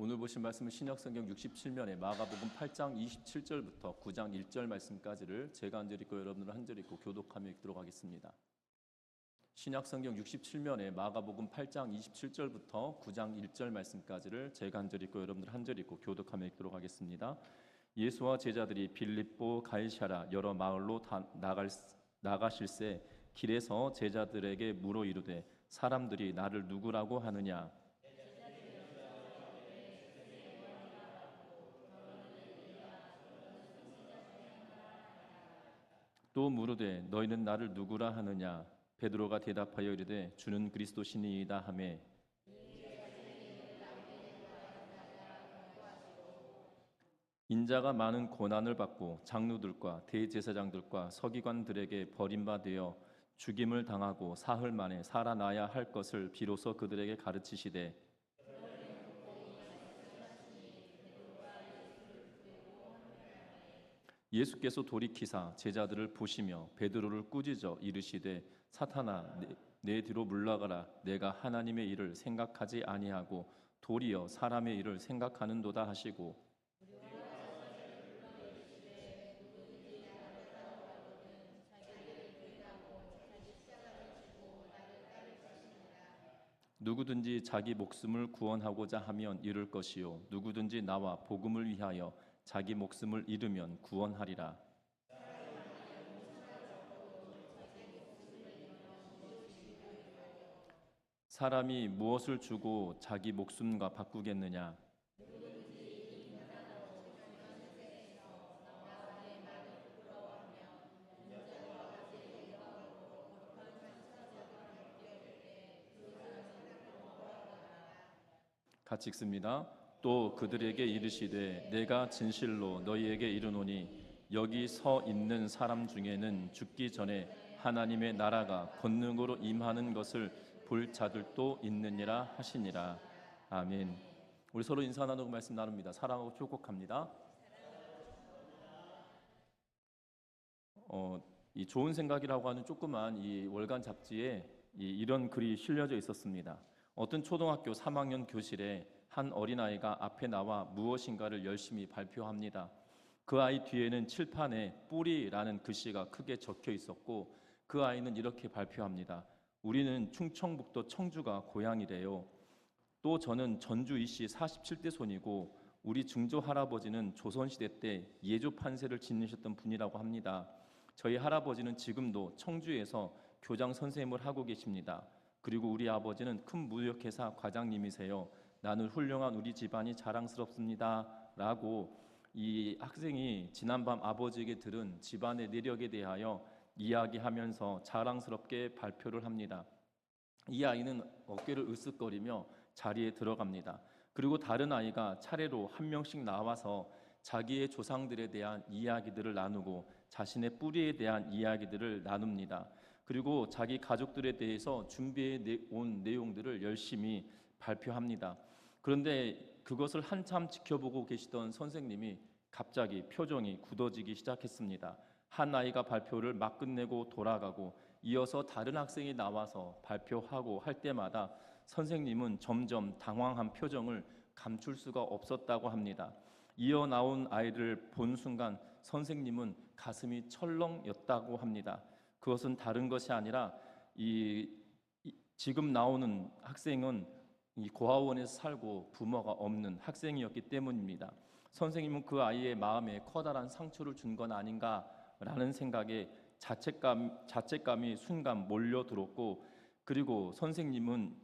오늘 보신 말씀은 신약성경 67면에 마가복음 8장 27절부터 9장 1절 말씀까지를 제가 한 절 읽고 여러분들은 한 절 읽고 교독하며 읽도록 하겠습니다. 신약성경 67면에 마가복음 8장 27절부터 9장 1절 말씀까지를 제가 한 절 읽고 여러분들 한 절 읽고 교독하며 읽도록 하겠습니다. 예수와 제자들이 빌립보 가이사랴 여러 마을로 나가실새 길에서 제자들에게 물어 이르되 사람들이 나를 누구라고 하느냐. 또 물으되 너희는 나를 누구라 하느냐. 베드로가 대답하여 이르되 주는 그리스도시니이다 하매 인자가 많은 고난을 받고 장로들과 대제사장들과 서기관들에게 버림받아 죽임을 당하고 사흘 만에 살아나야 할 것을 비로소 그들에게 가르치시되 예수께서 돌이키사 제자들을 보시며 베드로를 꾸짖어 이르시되 사탄아 내 뒤로 물러가라. 내가 하나님의 일을 생각하지 아니하고 도리어 사람의 일을 생각하는도다 하시고 누구든지 자기 목숨을 구원하고자 하면 잃을 것이요 누구든지 나와 복음을 위하여 자기 목숨을 잃으면 구원하리라. 사람이 무엇을 주고 자기 목숨과 바꾸겠느냐. 같이 읽습니다. 또 그들에게 이르시되 내가 진실로 너희에게 이르노니 여기 서 있는 사람 중에는 죽기 전에 하나님의 나라가 권능으로 임하는 것을 볼 자들도 있느니라 하시니라. 아멘. 우리 서로 인사 나누고 말씀 나눕니다. 사랑하고 축복합니다. 이 좋은 생각이라고 하는 조그만 이 월간 잡지에 이런 글이 실려져 있었습니다. 어떤 초등학교 3학년 교실에 한 어린아이가 앞에 나와 무엇인가를 열심히 발표합니다. 그 아이 뒤에는 칠판에 뿌리라는 글씨가 크게 적혀 있었고 그 아이는 이렇게 발표합니다. 우리는 충청북도 청주가 고향이래요. 또 저는 전주 이씨 47대 손이고 우리 증조 할아버지는 조선시대 때 예조 판세를 지내셨던 분이라고 합니다. 저희 할아버지는 지금도 청주에서 교장 선생님을 하고 계십니다. 그리고 우리 아버지는 큰 무역회사 과장님이세요. 나는 훌륭한 우리 집안이 자랑스럽습니다. 라고 이 학생이 지난밤 아버지에게 들은 집안의 내력에 대하여 이야기하면서 자랑스럽게 발표를 합니다. 이 아이는 어깨를 으쓱거리며 자리에 들어갑니다. 그리고 다른 아이가 차례로 한 명씩 나와서 자기의 조상들에 대한 이야기들을 나누고 자신의 뿌리에 대한 이야기들을 나눕니다. 그리고 자기 가족들에 대해서 준비해 온 내용들을 열심히 발표합니다. 그런데 그것을 한참 지켜보고 계시던 선생님이 갑자기 표정이 굳어지기 시작했습니다. 한 아이가 발표를 막 끝내고 돌아가고 이어서 다른 학생이 나와서 발표하고 할 때마다 선생님은 점점 당황한 표정을 감출 수가 없었다고 합니다. 이어 나온 아이를 본 순간 선생님은 가슴이 철렁였다고 합니다. 그것은 다른 것이 아니라 지금 나오는 학생은 이 고아원에서 살고 부모가 없는 학생이었기 때문입니다. 선생님은 그 아이의 마음에 커다란 상처를 준 건 아닌가라는 생각에 자책감이 순간 몰려들었고 그리고 선생님은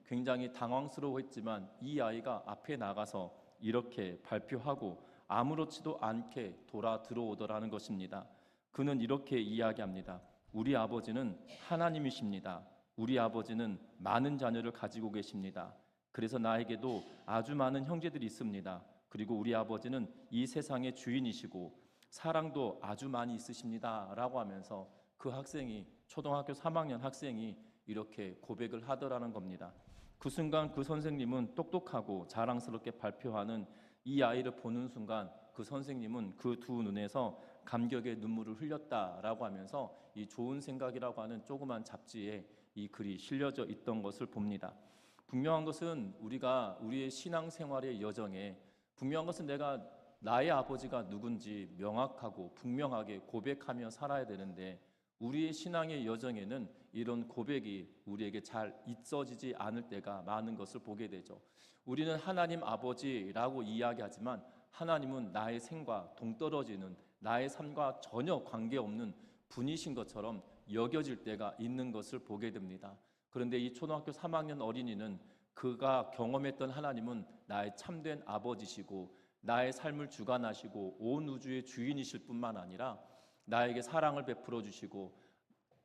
굉장히 당황스러워했지만 이 아이가 앞에 나가서 이렇게 발표하고 아무렇지도 않게 돌아 들어오더라는 것입니다. 그는 이렇게 이야기합니다. 우리 아버지는 하나님이십니다. 우리 아버지는 많은 자녀를 가지고 계십니다. 그래서 나에게도 아주 많은 형제들이 있습니다. 그리고 우리 아버지는 이 세상의 주인이시고 사랑도 아주 많이 있으십니다. 라고 하면서 그 학생이 초등학교 3학년 학생이 이렇게 고백을 하더라는 겁니다. 그 순간 그 선생님은 똑똑하고 자랑스럽게 발표하는 이 아이를 보는 순간 그 선생님은 그 두 눈에서 감격의 눈물을 흘렸다라고 하면서 이 좋은 생각이라고 하는 조그만 잡지에 이 글이 실려져 있던 것을 봅니다. 분명한 것은 우리의 신앙생활의 여정에 분명한 것은 내가 나의 아버지가 누군지 명확하고 분명하게 고백하며 살아야 되는데 우리의 신앙의 여정에는 이런 고백이 우리에게 잘 잊혀지지 않을 때가 많은 것을 보게 되죠. 우리는 하나님 아버지라고 이야기하지만 하나님은 나의 생과 동떨어지는 나의 삶과 전혀 관계없는 분이신 것처럼 여겨질 때가 있는 것을 보게 됩니다. 그런데 이 초등학교 3학년 어린이는 그가 경험했던 하나님은 나의 참된 아버지시고 나의 삶을 주관하시고 온 우주의 주인이실 뿐만 아니라 나에게 사랑을 베풀어 주시고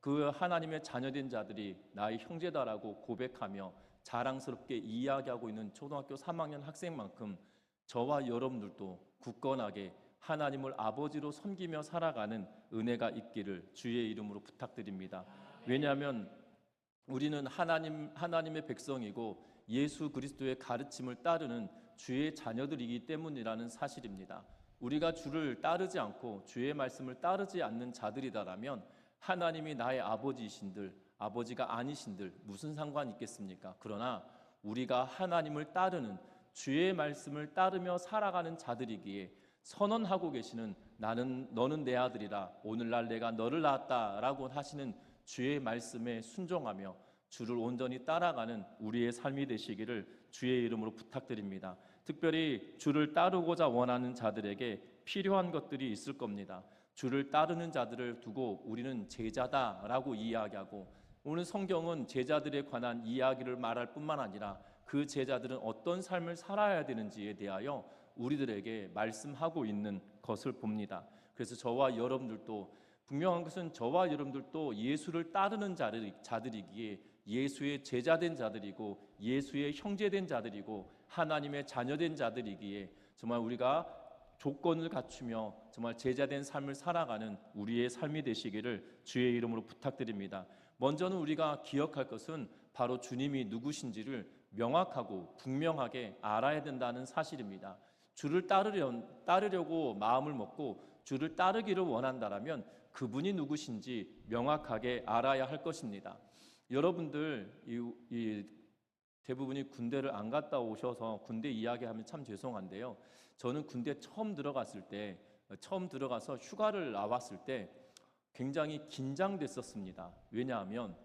그 하나님의 자녀된 자들이 나의 형제다라고 고백하며 자랑스럽게 이야기하고 있는 초등학교 3학년 학생만큼 저와 여러분들도 굳건하게 하나님을 아버지로 섬기며 살아가는 은혜가 있기를 주의 이름으로 부탁드립니다. 왜냐하면 우리는 하나님의 백성이고 예수 그리스도의 가르침을 따르는 주의 자녀들이기 때문이라는 사실입니다. 우리가 주를 따르지 않고 주의 말씀을 따르지 않는 자들이다라면 하나님이 나의 아버지이신들, 아버지가 아니신들 무슨 상관이 있겠습니까? 그러나 우리가 하나님을 따르는 주의 말씀을 따르며 살아가는 자들이기에 선언하고 계시는 너는 내 아들이라 오늘날 내가 너를 낳았다라고 하시는 주의 말씀에 순종하며 주를 온전히 따라가는 우리의 삶이 되시기를 주의 이름으로 부탁드립니다. 특별히 주를 따르고자 원하는 자들에게 필요한 것들이 있을 겁니다. 주를 따르는 자들을 두고 우리는 제자다라고 이야기하고 오늘 성경은 제자들에 관한 이야기를 말할 뿐만 아니라 그 제자들은 어떤 삶을 살아야 되는지에 대하여 우리들에게 말씀하고 있는 것을 봅니다. 그래서 저와 여러분들도 분명한 것은 저와 여러분들도 예수를 따르는 자들이기에 예수의 제자된 자들이고 예수의 형제된 자들이고 하나님의 자녀된 자들이기에 정말 우리가 조건을 갖추며 정말 제자된 삶을 살아가는 우리의 삶이 되시기를 주의 이름으로 부탁드립니다. 먼저는 우리가 기억할 것은 바로 주님이 누구신지를 명확하고 분명하게 알아야 된다는 사실입니다. 주를 따르려고 마음을 먹고 주를 따르기를 원한다라면 그분이 누구신지 명확하게 알아야 할 것입니다. 여러분들 대부분이 군대를 안 갔다 오셔서 군대 이야기하면 참 죄송한데요. 저는 군대 처음 들어가서 휴가를 나왔을 때 굉장히 긴장됐었습니다. 왜냐하면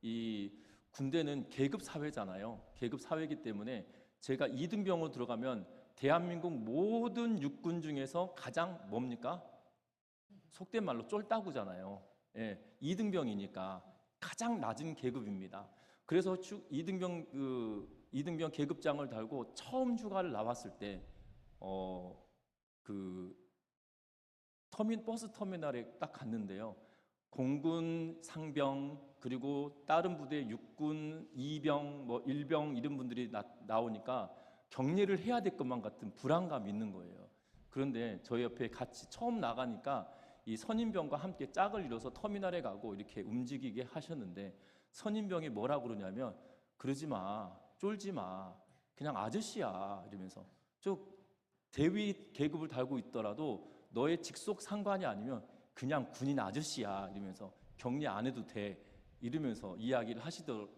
이 군대는 계급 사회잖아요. 계급 사회이기 때문에 제가 2등병으로 들어가면 대한민국 모든 육군 중에서 가장 뭡니까? 속된 말로 쫄따구잖아요. 2등병이니까 가장 낮은 계급입니다. 그래서 2등병 계급장을 달고 처음 휴가를 나왔을 때 버스 터미널에 딱 갔는데요. 공군 상병 그리고 다른 부대 육군 2병, 1병 이런 분들이 나오니까 격리를 해야 될 것만 같은 불안감이 있는 거예요. 그런데 저희 옆에 같이 처음 나가니까 이 선임병과 함께 짝을 이뤄서 터미널에 가고 이렇게 움직이게 하셨는데 선임병이 뭐라 그러냐면 그러지 마, 쫄지 마, 그냥 아저씨야 이러면서 저 대위 계급을 달고 있더라도 너의 직속 상관이 아니면 그냥 군인 아저씨야 이러면서 격리 안 해도 돼 이러면서 이야기를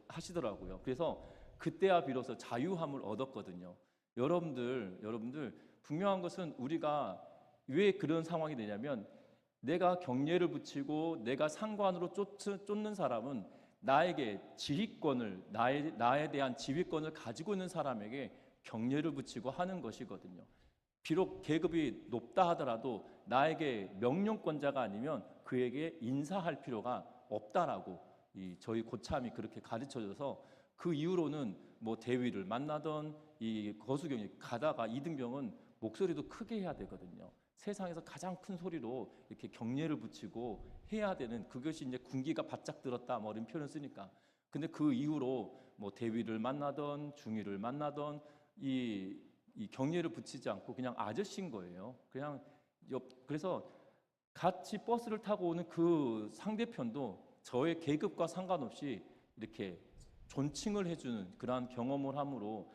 하시더라고요. 그래서 그때야 비로소 자유함을 얻었거든요. 여러분들 분명한 것은 우리가 왜 그런 상황이 되냐면 내가 경례를 붙이고 내가 상관으로 쫓는 사람은 나에게 지휘권을 나에 대한 지휘권을 가지고 있는 사람에게 경례를 붙이고 하는 것이거든요. 비록 계급이 높다 하더라도 나에게 명령권자가 아니면 그에게 인사할 필요가 없다라고 저희 고참이 그렇게 가르쳐줘서 그 이후로는 대위를 만나던 이 거수경이 가다가 2등병은 목소리도 크게 해야 되거든요. 세상에서 가장 큰 소리로 이렇게 경례를 붙이고 해야 되는 그것이 이제 군기가 바짝 들었다 이런 표현을 쓰니까. 근데 그 이후로 대위를 만나던 중위를 만나던 이 경례를 붙이지 않고 그냥 아저씨인 거예요. 그래서 같이 버스를 타고 오는 그 상대편도 저의 계급과 상관없이 이렇게 존칭을 해주는 그러한 경험을 함으로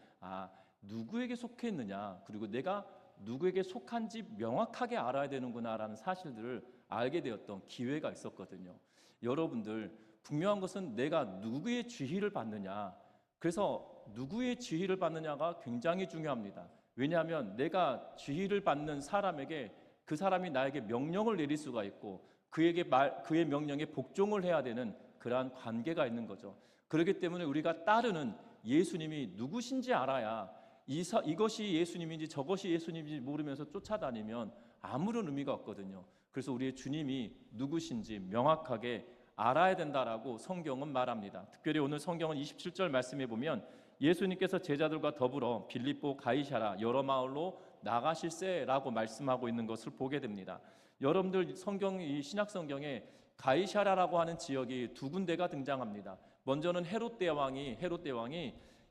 누구에게 속해 있느냐 그리고 내가 누구에게 속한지 명확하게 알아야 되는구나라는 사실들을 알게 되었던 기회가 있었거든요. 여러분들 분명한 것은 내가 누구의 지휘를 받느냐 그래서 누구의 지휘를 받느냐가 굉장히 중요합니다. 왜냐하면 내가 지휘를 받는 사람에게 그 사람이 나에게 명령을 내릴 수가 있고 그의 명령에 복종을 해야 되는 그러한 관계가 있는 거죠. 그렇기 때문에 우리가 따르는 예수님이 누구신지 알아야 이것이 예수님인지 저것이 예수님인지 모르면서 쫓아다니면 아무런 의미가 없거든요. 그래서 우리의 주님이 누구신지 명확하게 알아야 된다라고 성경은 말합니다. 특별히 오늘 성경은 27절 말씀에 보면 예수님께서 제자들과 더불어 빌립보, 가이사랴 여러 마을로 나가실세라고 말씀하고 있는 것을 보게 됩니다. 여러분들 이 신약 성경에 가이사랴라고 하는 지역이 두 군데가 등장합니다. 먼저는 헤롯 대왕이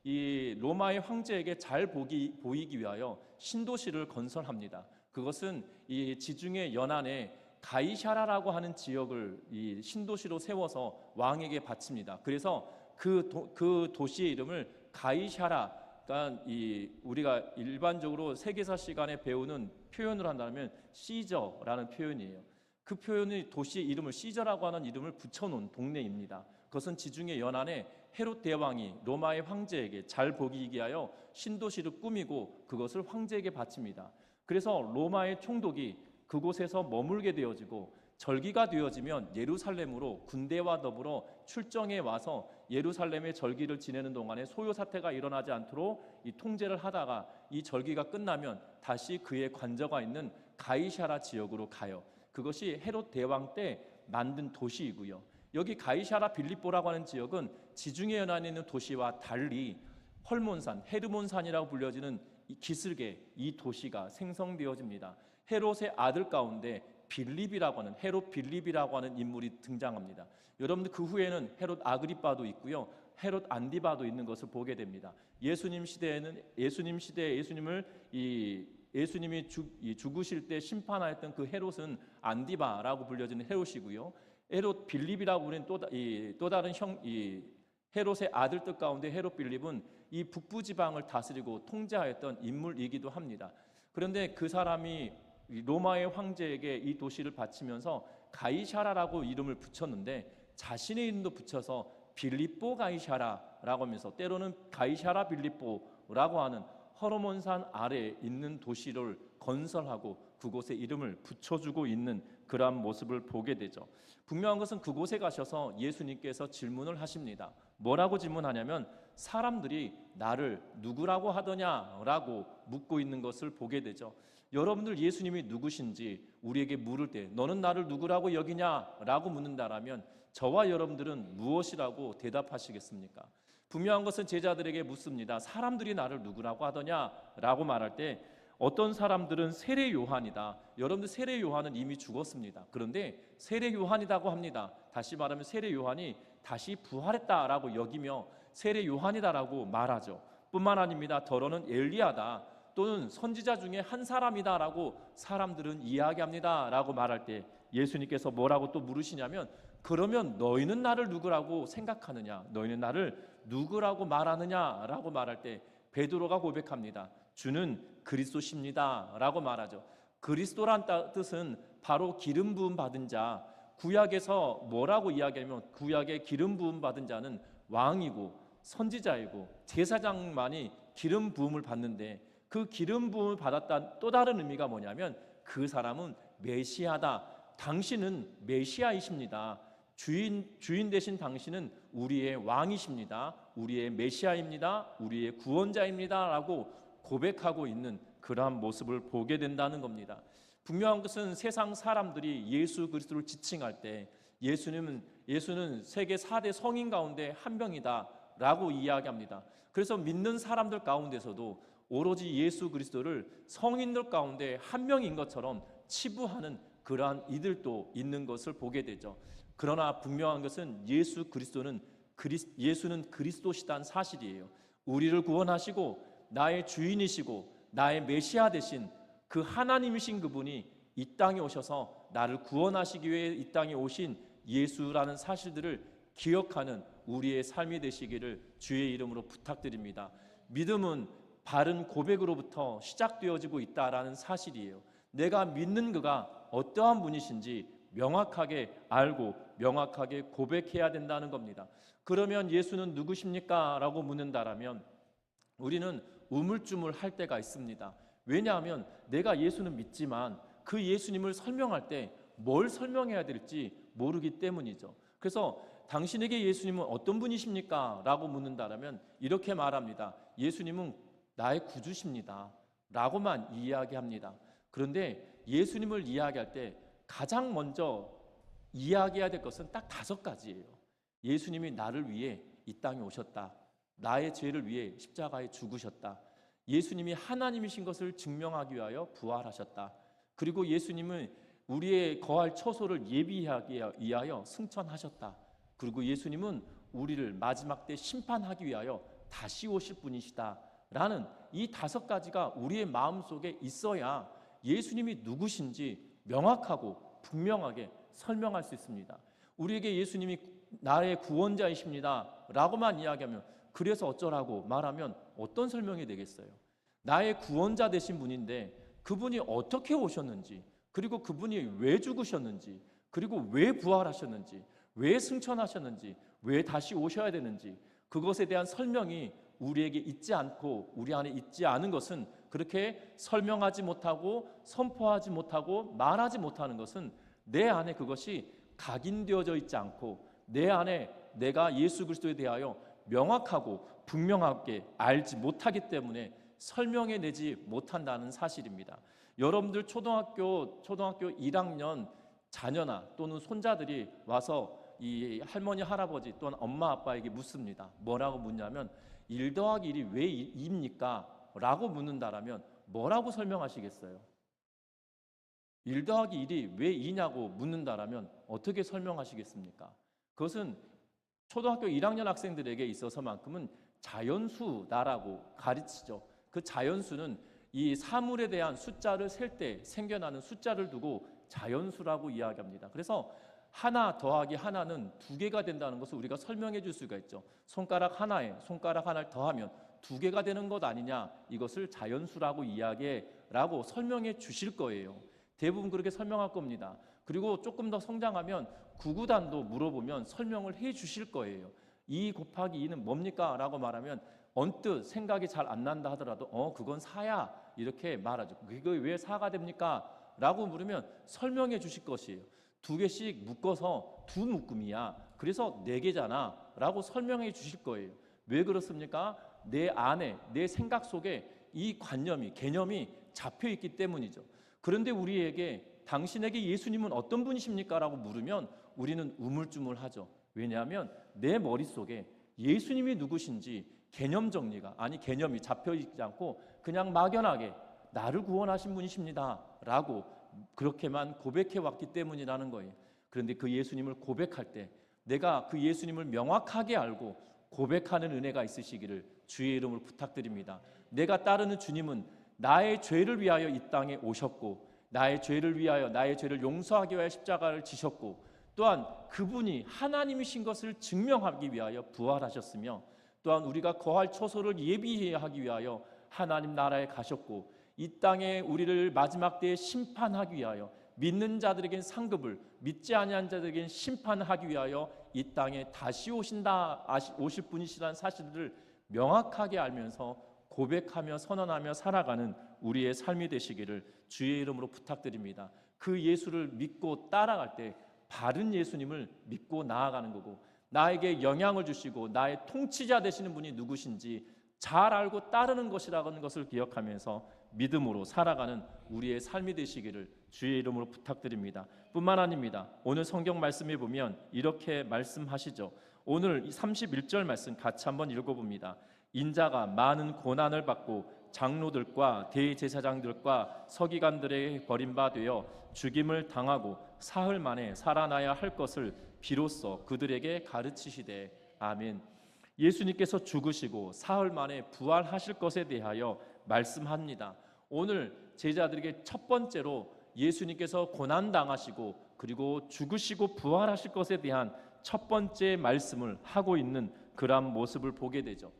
이 로마의 황제에게 잘 보이기 위하여 신도시를 건설합니다. 그것은 이 지중해 연안에 가이사랴라고 하는 지역을 이 신도시로 세워서 왕에게 바칩니다. 그래서 그 도시의 이름을 가이사랴가 우리가 일반적으로 세계사 시간에 배우는 표현을 한다면 시저라는 표현이에요. 그 표현이 도시의 이름을 시저라고 하는 이름을 붙여놓은 동네입니다. 그것은 지중해 연안에 헤롯 대왕이 로마의 황제에게 잘 보이기 위하여 신도시를 꾸미고 그것을 황제에게 바칩니다. 그래서 로마의 총독이 그곳에서 머물게 되어지고 절기가 되어지면 예루살렘으로 군대와 더불어 출정해 와서 예루살렘의 절기를 지내는 동안에 소요 사태가 일어나지 않도록 이 통제를 하다가 이 절기가 끝나면 다시 그의 관저가 있는 가이사랴 지역으로 가요. 그것이 헤롯 대왕 때 만든 도시이고요. 여기 가이사랴 빌립보라고 하는 지역은 지중해 연안에 있는 도시와 달리 헐몬산, 헤르몬산이라고 불려지는 이 기슭에 이 도시가 생성되어집니다. 헤롯의 아들 가운데 헤롯 빌립이라고 하는 인물이 등장합니다. 여러분들 그 후에는 헤롯 아그리빠도 있고요, 헤롯 안디바도 있는 것을 보게 됩니다. 예수님 시대에 예수님이 죽으실 때 심판하였던 그 헤롯은 안디바라고 불려지는 헤롯이고요. 헤롯 빌립이라고 부르는 또 다른 헤롯의 아들들 가운데 헤롯 빌립은 이 북부 지방을 다스리고 통제하였던 인물이기도 합니다. 그런데 그 사람이 로마의 황제에게 이 도시를 바치면서 가이사랴라고 이름을 붙였는데 자신의 이름도 붙여서 빌립보 가이사랴라고 하면서 때로는 가이사랴 빌립보라고 하는 허르몬산 아래에 있는 도시를 건설하고 그곳에 이름을 붙여주고 있는 그러한 모습을 보게 되죠. 분명한 것은 그곳에 가셔서 예수님께서 질문을 하십니다. 뭐라고 질문하냐면 사람들이 나를 누구라고 하더냐라고 묻고 있는 것을 보게 되죠. 여러분들 예수님이 누구신지 우리에게 물을 때 너는 나를 누구라고 여기냐라고 묻는다라면 저와 여러분들은 무엇이라고 대답하시겠습니까? 분명한 것은 제자들에게 묻습니다. 사람들이 나를 누구라고 하더냐라고 말할 때 어떤 사람들은 세례 요한이다. 여러분들 세례 요한은 이미 죽었습니다. 그런데 세례 요한이라고 합니다. 다시 말하면 세례 요한이 다시 부활했다라고 여기며 세례 요한이다라고 말하죠. 뿐만 아닙니다. 더러는 엘리야다 또는 선지자 중에 한 사람이다라고 사람들은 이야기합니다라고 말할 때 예수님께서 뭐라고 또 물으시냐면 그러면 너희는 나를 누구라고 생각하느냐? 너희는 나를 누구라고 말하느냐라고 말할 때 베드로가 고백합니다. 주는 그리스도십니다라고 말하죠. 그리스도란 뜻은 바로 기름 부음 받은 자. 구약에서 뭐라고 이야기하면 구약의 기름 부음 받은 자는 왕이고 선지자이고 제사장만이 기름 부음을 받는데 그 기름 부음을 받았다는 또 다른 의미가 뭐냐면 그 사람은 메시아다. 당신은 메시아이십니다. 주인 되신 당신은 우리의 왕이십니다. 우리의 메시아입니다. 우리의 구원자입니다. 라고 고백하고 있는 그러한 모습을 보게 된다는 겁니다. 분명한 것은 세상 사람들이 예수 그리스도를 지칭할 때 예수는 세계 4대 성인 가운데 한 명이다 라고 이야기합니다. 그래서 믿는 사람들 가운데서도 오로지 예수 그리스도를 성인들 가운데 한 명인 것처럼 치부하는 그러한 이들도 있는 것을 보게 되죠. 그러나 분명한 것은 예수는 그리스도시다는 사실이에요. 우리를 구원하시고 나의 주인이시고 나의 메시아 되신 그 하나님이신 그분이 이 땅에 오셔서 나를 구원하시기 위해 이 땅에 오신 예수라는 사실들을 기억하는 우리의 삶이 되시기를 주의 이름으로 부탁드립니다. 믿음은 바른 고백으로부터 시작되어지고 있다라는 사실이에요. 내가 믿는 그가 어떠한 분이신지 명확하게 알고 명확하게 고백해야 된다는 겁니다. 그러면 예수는 누구십니까? 라고 묻는다라면 우리는 우물쭈물할 때가 있습니다. 왜냐하면 내가 예수는 믿지만 그 예수님을 설명할 때 뭘 설명해야 될지 모르기 때문이죠. 그래서 당신에게 예수님은 어떤 분이십니까? 라고 묻는다라면 이렇게 말합니다. 예수님은 나의 구주십니다. 라고만 이야기합니다. 그런데 예수님을 이야기할 때 가장 먼저 이야기해야 될 것은 딱 5가지예요. 예수님이 나를 위해 이 땅에 오셨다. 나의 죄를 위해 십자가에 죽으셨다. 예수님이 하나님이신 것을 증명하기 위하여 부활하셨다. 그리고 예수님은 우리의 거할 처소를 예비하기 위하여 승천하셨다. 그리고 예수님은 우리를 마지막 때 심판하기 위하여 다시 오실 분이시다. 라는 이 5가지가 우리의 마음속에 있어야 예수님이 누구신지 명확하고 분명하게 설명할 수 있습니다. 우리에게 예수님이 나의 구원자이십니다 라고만 이야기하면 그래서 어쩌라고 말하면 어떤 설명이 되겠어요? 나의 구원자 되신 분인데 그분이 어떻게 오셨는지, 그리고 그분이 왜 죽으셨는지, 그리고 왜 부활하셨는지, 왜 승천하셨는지, 왜 다시 오셔야 되는지, 그것에 대한 설명이 우리에게 있지 않고 우리 안에 있지 않은 것은, 그렇게 설명하지 못하고 선포하지 못하고 말하지 못하는 것은 내 안에 그것이 각인되어져 있지 않고 내 안에 내가 예수 그리스도에 대하여 명확하고 분명하게 알지 못하기 때문에 설명해내지 못한다는 사실입니다. 여러분들 초등학교 1학년 자녀나 또는 손자들이 와서 이 할머니 할아버지 또는 엄마 아빠에게 묻습니다. 뭐라고 묻냐면 1 더하기 1이 왜 2입니까? 라고 묻는다라면 뭐라고 설명하시겠어요? 1 더하기 1이 왜 2냐고 묻는다라면 어떻게 설명하시겠습니까? 그것은 초등학교 1학년 학생들에게 있어서만큼은 자연수다라고 가르치죠. 그 자연수는 이 사물에 대한 숫자를 셀 때 생겨나는 숫자를 두고 자연수라고 이야기합니다. 그래서 하나 더하기 하나는 2개가 된다는 것을 우리가 설명해 줄 수가 있죠. 손가락 하나에 손가락 하나를 더하면 2개가 되는 것 아니냐, 이것을 자연수라고 이야기해라고 설명해 주실 거예요. 대부분 그렇게 설명할 겁니다. 그리고 조금 더 성장하면 구구단도 물어보면 설명을 해 주실 거예요. 2 곱하기 2는 뭡니까? 라고 말하면 언뜻 생각이 잘 안 난다 하더라도 그건 4야 이렇게 말하죠. 그게 왜 4가 됩니까? 라고 물으면 설명해 주실 것이에요. 2개씩 묶어서 2묶음이야. 그래서 4개잖아 라고 설명해 주실 거예요. 왜 그렇습니까? 내 안에 내 생각 속에 이 관념이 개념이 잡혀 있기 때문이죠. 그런데 우리에게 당신에게 예수님은 어떤 분이십니까? 라고 물으면 우리는 우물쭈물하죠. 왜냐하면 내 머릿속에 예수님이 누구신지 개념 정리가, 개념이 잡혀 있지 않고 그냥 막연하게 나를 구원하신 분이십니다 라고 그렇게만 고백해 왔기 때문이라는 거예요. 그런데 그 예수님을 고백할 때 내가 그 예수님을 명확하게 알고 고백하는 은혜가 있으시기를 주의 이름으로 부탁드립니다. 내가 따르는 주님은 나의 죄를 위하여 이 땅에 오셨고 나의 죄를 위하여 나의 죄를 용서하기 위하여 십자가를 지셨고 또한 그분이 하나님이신 것을 증명하기 위하여 부활하셨으며 또한 우리가 거할 처소를 예비하기 위하여 하나님 나라에 가셨고 이 땅에 우리를 마지막 때에 심판하기 위하여 믿는 자들에겐 상급을, 믿지 아니한 자들에겐 심판하기 위하여 이 땅에 다시 오실 분이시라는 사실을 명확하게 알면서 고백하며 선언하며 살아가는 우리의 삶이 되시기를 주의 이름으로 부탁드립니다. 그 예수를 믿고 따라갈 때 바른 예수님을 믿고 나아가는 거고 나에게 영향을 주시고 나의 통치자 되시는 분이 누구신지 잘 알고 따르는 것이라는 것을 기억하면서 믿음으로 살아가는 우리의 삶이 되시기를 주의 이름으로 부탁드립니다. 뿐만 아닙니다. 오늘 성경 말씀에 보면 이렇게 말씀하시죠. 오늘 31절 말씀 같이 한번 읽어봅니다. 인자가 많은 고난을 받고 장로들과 대제사장들과 서기관들에게 버림받아 죽임을 당하고 사흘 만에 살아나야 할 것을 비로소 그들에게 가르치시되. 아멘. 예수님께서 죽으시고 사흘 만에 부활하실 것에 대하여 말씀합니다. 오늘 제자들에게 첫 번째로 예수님께서 고난당하시고 그리고 죽으시고 부활하실 것에 대한 첫 번째 말씀을 하고 있는 그러한 모습을 보게 되죠.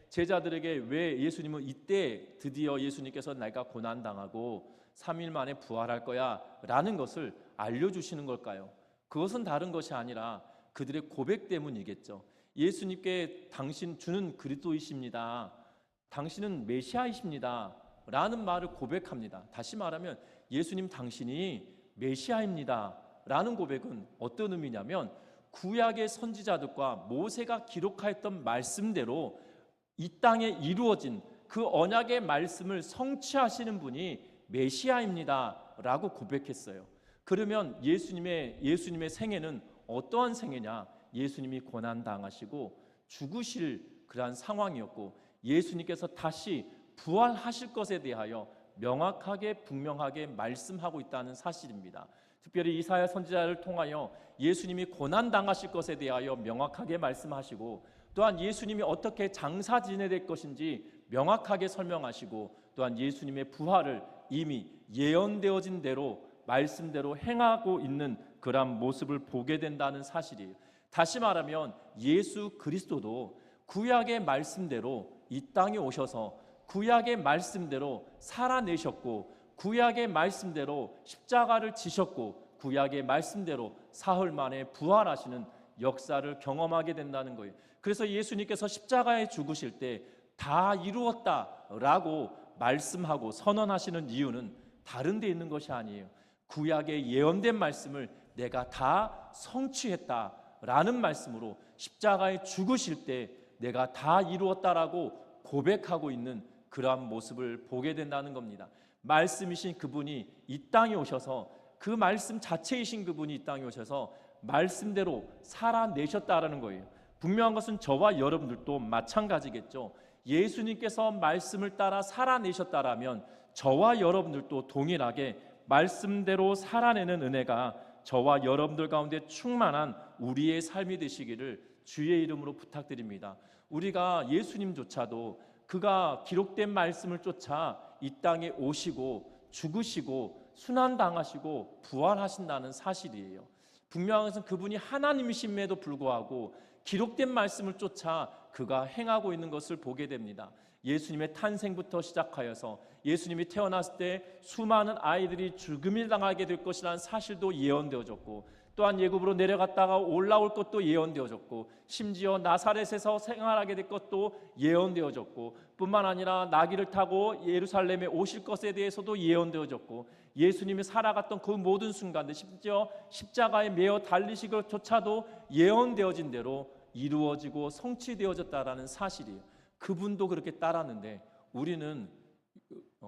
제자들에게 왜 예수님은 이때 드디어 예수님께서 내가 고난당하고 3일 만에 부활할 거야 라는 것을 알려주시는 걸까요? 그것은 다른 것이 아니라 그들의 고백 때문이겠죠. 예수님께 당신 주는 그리스도이십니다, 당신은 메시아이십니다 라는 말을 고백합니다. 다시 말하면 예수님 당신이 메시아입니다 라는 고백은 어떤 의미냐면 구약의 선지자들과 모세가 기록하였던 말씀대로 이 땅에 이루어진 그 언약의 말씀을 성취하시는 분이 메시아입니다 라고 고백했어요. 그러면 예수님의 생애는 어떠한 생애냐? 예수님이 고난당하시고 죽으실 그러한 상황이었고 예수님께서 다시 부활하실 것에 대하여 명확하게 분명하게 말씀하고 있다는 사실입니다. 특별히 이사야 선지자를 통하여 예수님이 고난당하실 것에 대하여 명확하게 말씀하시고 또한 예수님이 어떻게 장사 지내될 것인지 명확하게 설명하시고 또한 예수님의 부활을 이미 예언되어진 대로 말씀대로 행하고 있는 그러한 모습을 보게 된다는 사실이에요. 다시 말하면 예수 그리스도도 구약의 말씀대로 이 땅에 오셔서 구약의 말씀대로 살아내셨고 구약의 말씀대로 십자가를 지셨고 구약의 말씀대로 사흘 만에 부활하시는 역사를 경험하게 된다는 거예요. 그래서 예수님께서 십자가에 죽으실 때 다 이루었다라고 말씀하고 선언하시는 이유는 다른 데 있는 것이 아니에요. 구약의 예언된 말씀을 내가 다 성취했다라는 말씀으로 십자가에 죽으실 때 내가 다 이루었다라고 고백하고 있는 그러한 모습을 보게 된다는 겁니다. 말씀이신 그분이 이 땅에 오셔서 그 말씀 자체이신 그분이 이 땅에 오셔서 말씀대로 살아내셨다라는 거예요. 분명한 것은 저와 여러분들도 마찬가지겠죠. 예수님께서 말씀을 따라 살아내셨다라면 저와 여러분들도 동일하게 말씀대로 살아내는 은혜가 저와 여러분들 가운데 충만한 우리의 삶이 되시기를 주의 이름으로 부탁드립니다. 우리가 예수님조차도 그가 기록된 말씀을 쫓아 이 땅에 오시고 죽으시고 순환당하시고 부활하신다는 사실이에요. 분명한 것은 그분이 하나님이심에도 불구하고 기록된 말씀을 쫓아 그가 행하고 있는 것을 보게 됩니다. 예수님의 탄생부터 시작하여서 예수님이 태어났을 때 수많은 아이들이 죽음을 당하게 될 것이라는 사실도 예언되어졌고 또한 예굽으로 내려갔다가 올라올 것도 예언되어졌고 심지어 나사렛에서 생활하게 될 것도 예언되어졌고 뿐만 아니라 나귀를 타고 예루살렘에 오실 것에 대해서도 예언되어졌고 예수님이 살아갔던 그 모든 순간들 심지어 십자가에 매어 달리실 것조차도 예언되어진 대로 이루어지고 성취되어졌다라는 사실이에요. 그분도 그렇게 따랐는데 우리는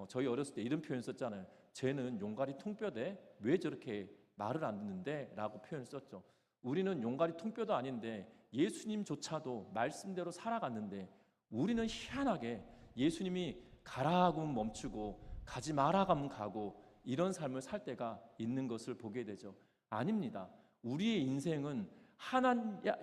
저희 어렸을 때 이런 표현 썼잖아요. 쟤는 용가리 통뼈대 왜 저렇게 말을 안 듣는데? 라고 표현을 썼죠. 우리는 용가리 통뼈도 아닌데 예수님조차도 말씀대로 살아갔는데 우리는 희한하게 예수님이 가라 하면 멈추고 가지 마라 하면 가고 이런 삶을 살 때가 있는 것을 보게 되죠. 아닙니다. 우리의 인생은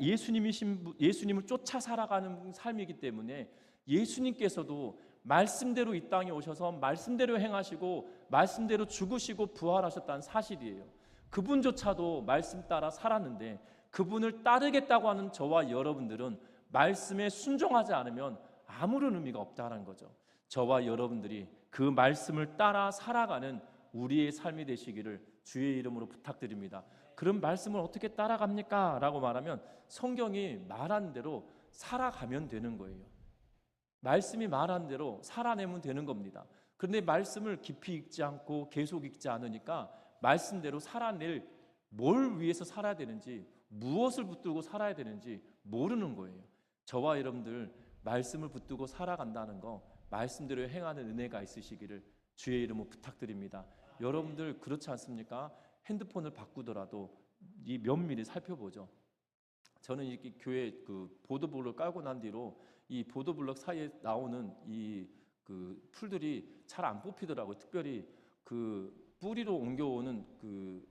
예수님을 쫓아 살아가는 삶이기 때문에 예수님께서도 말씀대로 이 땅에 오셔서 말씀대로 행하시고 말씀대로 죽으시고 부활하셨다는 사실이에요. 그분조차도 말씀 따라 살았는데 그분을 따르겠다고 하는 저와 여러분들은 말씀에 순종하지 않으면 아무런 의미가 없다는 거죠. 저와 여러분들이 그 말씀을 따라 살아가는 우리의 삶이 되시기를 주의 이름으로 부탁드립니다. 그런 말씀을 어떻게 따라갑니까? 라고 말하면 성경이 말한 대로 살아가면 되는 거예요. 말씀이 말한 대로 살아내면 되는 겁니다. 그런데 말씀을 깊이 읽지 않고 계속 읽지 않으니까 말씀대로 살아낼 뭘 위해서 살아야 되는지 무엇을 붙들고 살아야 되는지 모르는 거예요. 저와 여러분들 말씀을 붙들고 살아간다는 거 말씀대로 행하는 은혜가 있으시기를 주의 이름으로 부탁드립니다. 여러분들 그렇지 않습니까? 핸드폰을 바꾸더라도 이 면밀히 살펴보죠. 저는 이렇게 교회 그 보도블럭 깔고 난 뒤로 이 보도블럭 사이에 나오는 이 그 풀들이 잘 안 뽑히더라고요. 특별히 그 뿌리로 옮겨오는 그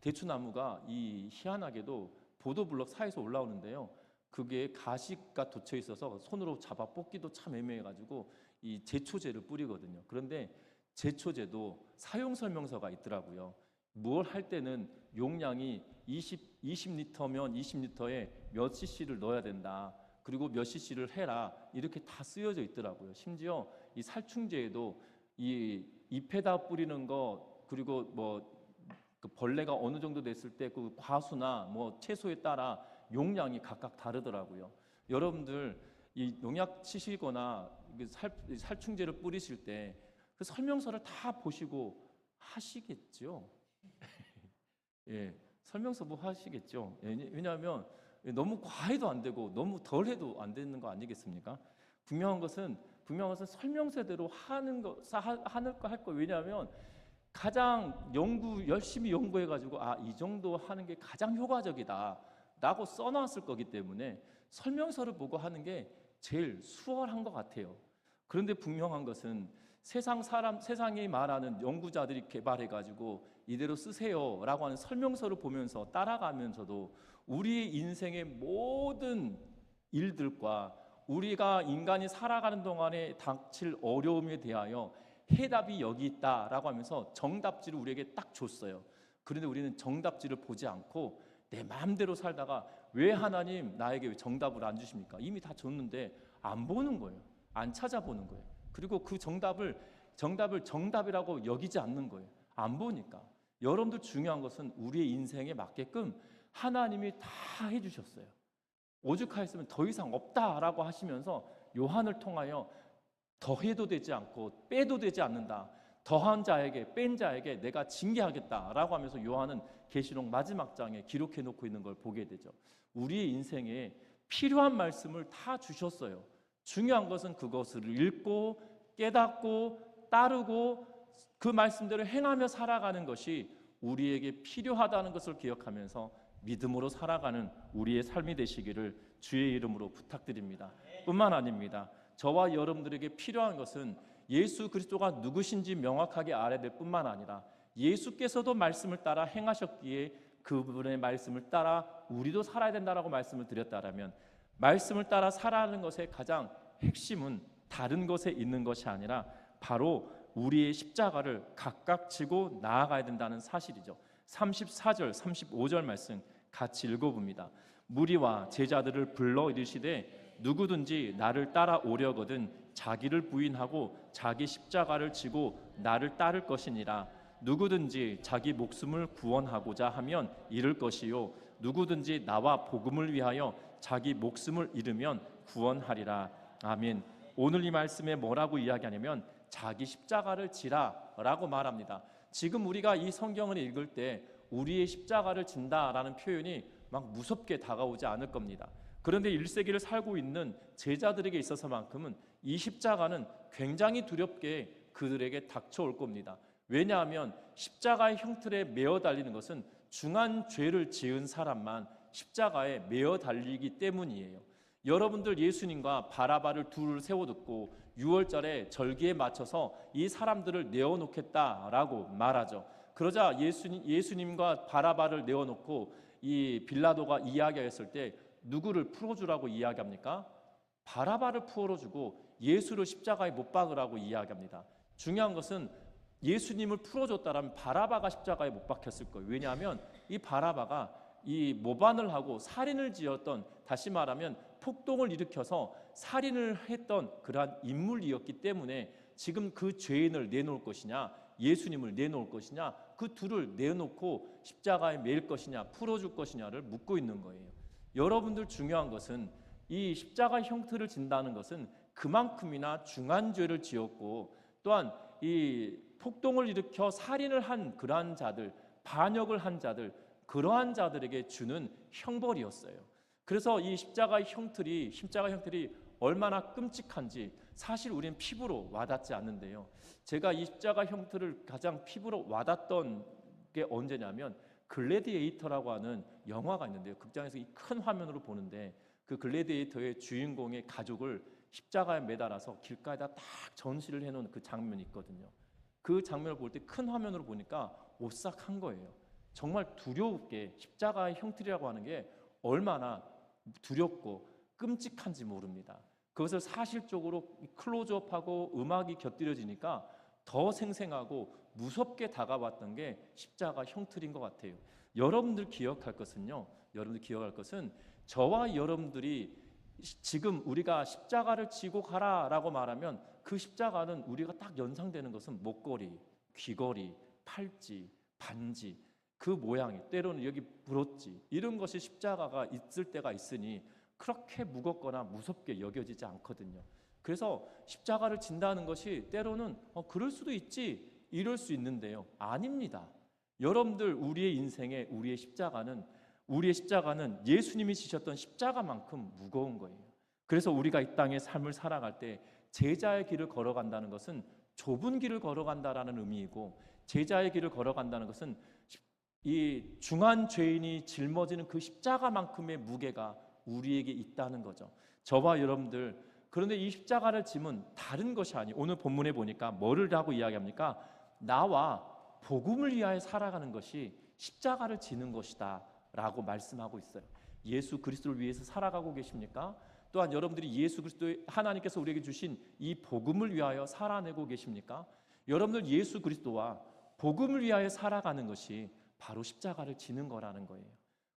대추나무가 이 희한하게도 보도블럭 사이에서 올라오는데요. 그게 가시가 돋쳐 있어서 손으로 잡아 뽑기도 참 애매해가지고 이 제초제를 뿌리거든요. 그런데 제초제도 사용 설명서가 있더라고요. 뭘 할 때는 용량이 20리터면 20리터에 몇 cc를 넣어야 된다. 그리고 몇 cc를 해라. 이렇게 다 쓰여져 있더라고요. 심지어 이 살충제에도 이 잎에다 뿌리는 거, 그리고 그 벌레가 어느 정도 됐을 때 그 과수나 채소에 따라 용량이 각각 다르더라고요. 여러분들 이 농약 치시거나 살충제를 뿌리실 때 그 설명서를 다 보시고 하시겠죠. 예, 설명서 하시겠죠. 왜냐하면 너무 과해도 안 되고 너무 덜해도 안 되는 거 아니겠습니까? 분명한 것은 설명서대로 하는 거 할 거. 왜냐하면 가장 열심히 연구해가지고 이 정도 하는 게 가장 효과적이다라고 써놨을 거기 때문에 설명서를 보고 하는 게 제일 수월한 것 같아요. 그런데 분명한 것은 세상이 말하는 연구자들이 개발해가지고 이대로 쓰세요라고 하는 설명서를 보면서 따라가면서도 우리의 인생의 모든 일들과 우리가 인간이 살아가는 동안에 닥칠 어려움에 대하여 해답이 여기 있다라고 하면서 정답지를 우리에게 딱 줬어요. 그런데 우리는 정답지를 보지 않고 내 마음대로 살다가 왜 하나님 나에게 정답을 안 주십니까? 이미 다 줬는데 안 보는 거예요. 안 찾아보는 거예요. 그리고 그 정답을 정답이라고 여기지 않는 거예요. 안 보니까. 여러분들 중요한 것은 우리의 인생에 맞게끔 하나님이 다 해주셨어요. 오죽하였으면 더 이상 없다라고 하시면서 요한을 통하여 더해도 되지 않고 빼도 되지 않는다. 더한 자에게 뺀 자에게 내가 징계하겠다라고 하면서 요한은 계시록 마지막 장에 기록해 놓고 있는 걸 보게 되죠. 우리의 인생에 필요한 말씀을 다 주셨어요. 중요한 것은 그것을 읽고 깨닫고 따르고 그 말씀대로 행하며 살아가는 것이 우리에게 필요하다는 것을 기억하면서 믿음으로 살아가는 우리의 삶이 되시기를 주의 이름으로 부탁드립니다. 뿐만 아닙니다. 저와 여러분들에게 필요한 것은 예수 그리스도가 누구신지 명확하게 알아야 될 뿐만 아니라 예수께서도 말씀을 따라 행하셨기에 그분의 말씀을 따라 우리도 살아야 된다라고 말씀을 드렸다라면 말씀을 따라 살아가는 것의 가장 핵심은 다른 것에 있는 것이 아니라 바로 우리의 십자가를 각각 지고 나아가야 된다는 사실이죠. 34절, 35절 말씀 같이 읽어봅니다. 무리와 제자들을 불러 이르시되 누구든지 나를 따라오려거든 자기를 부인하고 자기 십자가를 지고 나를 따를 것이니라. 누구든지 자기 목숨을 구원하고자 하면 잃을 것이요 누구든지 나와 복음을 위하여 자기 목숨을 잃으면 구원하리라. 아멘. 오늘 이 말씀에 뭐라고 이야기하냐면 자기 십자가를 지라라고 말합니다. 지금 우리가 이 성경을 읽을 때 우리의 십자가를 진다라는 표현이 막 무섭게 다가오지 않을 겁니다. 그런데 1세기를 살고 있는 제자들에게 있어서만큼은 이 십자가는 굉장히 두렵게 그들에게 닥쳐올 겁니다. 왜냐하면 십자가의 형틀에 매어 달리는 것은 중한 죄를 지은 사람만 십자가에 매어 달리기 때문이에요. 여러분들 예수님과 바라바를 둘을 세워두고 6월절에 절기에 맞춰서 이 사람들을 내어놓겠다라고 말하죠. 그러자 예수님과 바라바를 내어놓고 이 빌라도가 이야기했을 때 누구를 풀어주라고 이야기합니까? 바라바를 풀어주고 예수를 십자가에 못 박으라고 이야기합니다. 중요한 것은 예수님을 풀어줬다라면 바라바가 십자가에 못 박혔을 거예요. 왜냐하면 이 바라바가 이 모반을 하고 살인을 지었던, 다시 말하면 폭동을 일으켜서 살인을 했던 그러한 인물이었기 때문에 지금 그 죄인을 내놓을 것이냐 예수님을 내놓을 것이냐 그 둘을 내놓고 십자가에 매일 것이냐 풀어줄 것이냐를 묻고 있는 거예요. 여러분들 중요한 것은 이 십자가 형틀을 진다는 것은 그만큼이나 중한 죄를 지었고 또한 이 폭동을 일으켜 살인을 한 그러한 자들, 반역을 한 자들, 그러한 자들에게 주는 형벌이었어요. 그래서 이 십자가 형틀이 얼마나 끔찍한지 사실 우리는 피부로 와닿지 않는데요. 제가 이 십자가 형틀을 가장 피부로 와닿던 게 언제냐면 글래디에이터라고 하는 영화가 있는데요. 극장에서 이 큰 화면으로 보는데 그 글래디에이터의 주인공의 가족을 십자가에 매달아서 길가에다 딱 전시를 해놓은 그 장면이 있거든요. 그 장면을 볼 때 큰 화면으로 보니까 오싹한 거예요. 정말 두렵게 십자가의 형틀이라고 하는 게 얼마나 두렵고 끔찍한지 모릅니다. 그것을 사실적으로 클로즈업하고 음악이 곁들여지니까 더 생생하고 무섭게 다가왔던 게 십자가 형틀인 것 같아요. 여러분들 기억할 것은 저와 여러분들이 지금 우리가 십자가를 지고 가라라고 말하면 그 십자가는 우리가 딱 연상되는 것은 목걸이, 귀걸이, 팔찌, 반지, 그 모양이, 때로는 여기 브로치, 이런 것이 십자가가 있을 때가 있으니 그렇게 무겁거나 무섭게 여겨지지 않거든요. 그래서 십자가를 진다는 것이 때로는 그럴 수도 있지, 이럴 수 있는데요, 아닙니다. 여러분들, 우리의 인생에 우리의 십자가는 예수님이 지셨던 십자가만큼 무거운 거예요. 그래서 우리가 이 땅의 삶을 살아갈 때 제자의 길을 걸어간다는 것은 좁은 길을 걸어간다라는 의미이고, 제자의 길을 걸어간다는 것은 이 중한 죄인이 짊어지는 그 십자가만큼의 무게가 우리에게 있다는 거죠. 저와 여러분들, 그런데 이 십자가를 짐은 다른 것이 아니에요. 오늘 본문에 보니까 뭐를 하고 이야기합니까? 나와 복음을 위하여 살아가는 것이 십자가를 지는 것이다 라고 말씀하고 있어요. 예수 그리스도를 위해서 살아가고 계십니까? 또한 여러분들이 예수 그리스도의, 하나님께서 우리에게 주신 이 복음을 위하여 살아내고 계십니까? 여러분들, 예수 그리스도와 복음을 위하여 살아가는 것이 바로 십자가를 지는 거라는 거예요.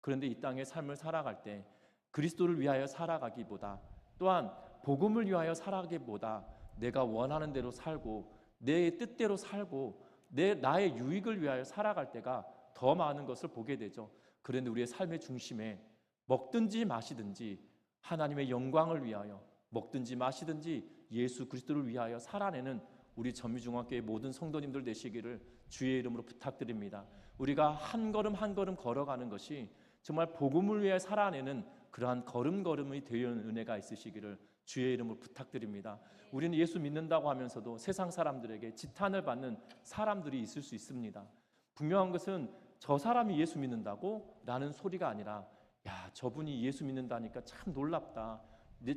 그런데 이 땅의 삶을 살아갈 때 그리스도를 위하여 살아가기보다, 또한 복음을 위하여 살아가기보다 내가 원하는 대로 살고 내 뜻대로 살고 나의 유익을 위하여 살아갈 때가 더 많은 것을 보게 되죠. 그런데 우리의 삶의 중심에 먹든지 마시든지 하나님의 영광을 위하여, 먹든지 마시든지 예수 그리스도를 위하여 살아내는 우리 전미중앙교회 모든 성도님들 되시기를 주의 이름으로 부탁드립니다. 우리가 한 걸음 한 걸음 걸어가는 것이 정말 복음을 위해 살아내는 그러한 걸음걸음이 되는 은혜가 있으시기를 주의 이름으로 부탁드립니다. 우리는 예수 믿는다고 하면서도 세상 사람들에게 지탄을 받는 사람들이 있을 수 있습니다. 분명한 것은 저 사람이 예수 믿는다고? 라는 소리가 아니라, 야, 저분이 예수 믿는다니까 참 놀랍다,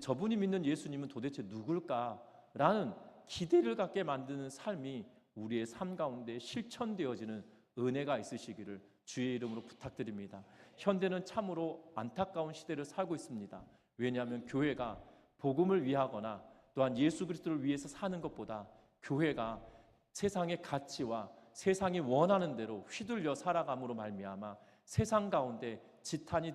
저분이 믿는 예수님은 도대체 누굴까? 라는 기대를 갖게 만드는 삶이 우리의 삶 가운데 실천되어지는 은혜가 있으시기를 주의 이름으로 부탁드립니다. 현대는 참으로 안타까운 시대를 살고 있습니다. 왜냐하면 교회가 복음을 위하거나 또한 예수 그리스도를 위해서 사는 것보다 교회가 세상의 가치와 세상이 원하는 대로 휘둘려 살아감으로 말미암아 세상 가운데 지탄의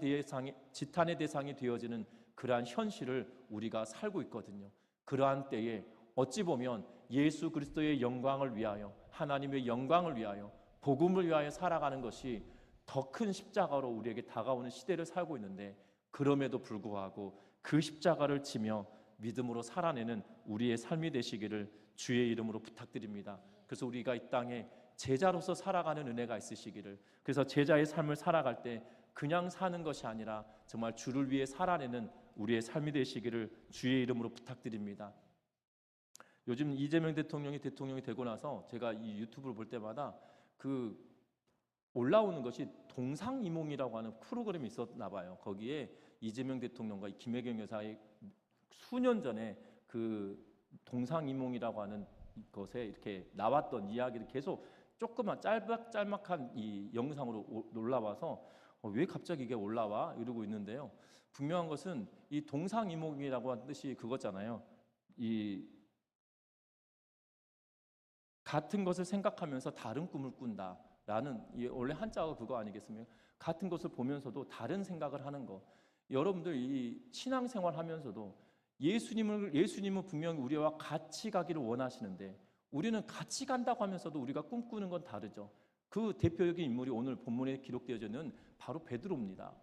대상이 되어지는 그러한 현실을 우리가 살고 있거든요. 그러한 때에 어찌 보면 예수 그리스도의 영광을 위하여, 하나님의 영광을 위하여, 복음을 위하여 살아가는 것이 더 큰 십자가로 우리에게 다가오는 시대를 살고 있는데, 그럼에도 불구하고 그 십자가를 지며 믿음으로 살아내는 우리의 삶이 되시기를 주의 이름으로 부탁드립니다. 그래서 우리가 이 땅에 제자로서 살아가는 은혜가 있으시기를, 그래서 제자의 삶을 살아갈 때 그냥 사는 것이 아니라 정말 주를 위해 살아내는 우리의 삶이 되시기를 주의 이름으로 부탁드립니다. 요즘 이재명 대통령이 되고 나서 제가 이 유튜브를 볼 때마다 그 올라오는 것이 동상이몽이라고 하는 프로그램이 있었나 봐요. 거기에 이재명 대통령과 김혜경 여사의 수년 전에 그 동상이몽이라고 하는 것에 이렇게 나왔던 이야기를 계속 조그만 짤막한 이 영상으로 올라와서 왜 갑자기 이게 올라와? 이러고 있는데요. 분명한 것은 이 동상이몽이라고 하는 뜻이 그거잖아요. 이 같은 것을 생각하면서 다른 꿈을 꾼다라는, 원래 한자가 그거 아니겠습니까? 같은 것을 보면서도 다른 생각을 하는 거. 여러분들 이 신앙생활 하면서도 예수님은 분명히 우리와 같이 가기를 원하시는데, 우리는 같이 간다고 하면서도 우리가 꿈꾸는 건 다르죠. 그 대표적인 인물이 오늘 본문에 기록되어져 있는 바로 베드로입니다.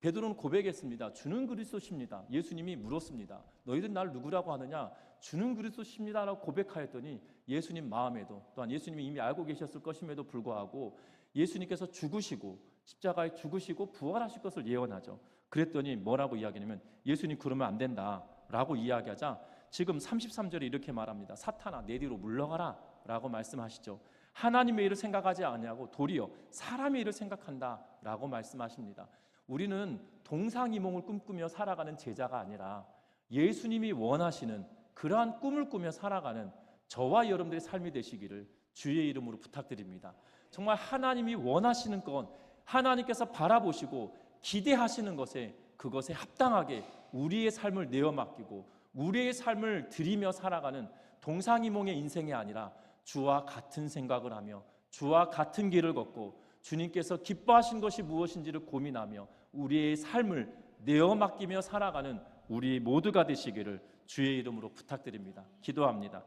베드로는 고백했습니다. 주는 그리스도십니다. 예수님이 물었습니다. 너희들 날 누구라고 하느냐? 주는 그리스도십니다라고 고백하였더니 예수님 마음에도, 또한 예수님이 이미 알고 계셨을 것임에도 불구하고 예수님께서 죽으시고 십자가에 죽으시고 부활하실 것을 예언하죠. 그랬더니 뭐라고 이야기하냐면, 예수님 그러면 안 된다라고 이야기하자 지금 33절에 이렇게 말합니다. 사탄아, 내 뒤로 물러가라 라고 말씀하시죠. 하나님의 일을 생각하지 아니하고 도리어 사람의 일을 생각한다 라고 말씀하십니다. 우리는 동상이몽을 꿈꾸며 살아가는 제자가 아니라 예수님이 원하시는 그러한 꿈을 꾸며 살아가는 저와 여러분들의 삶이 되시기를 주의 이름으로 부탁드립니다. 정말 하나님이 원하시는 건, 하나님께서 바라보시고 기대하시는 것에, 그것에 합당하게 우리의 삶을 내어 맡기고 우리의 삶을 드리며 살아가는 동상이몽의 인생이 아니라 주와 같은 생각을 하며 주와 같은 길을 걷고 주님께서 기뻐하신 것이 무엇인지를 고민하며 우리의 삶을 내어 맡기며 살아가는 우리 모두가 되시기를 주의 이름으로 부탁드립니다. 기도합니다.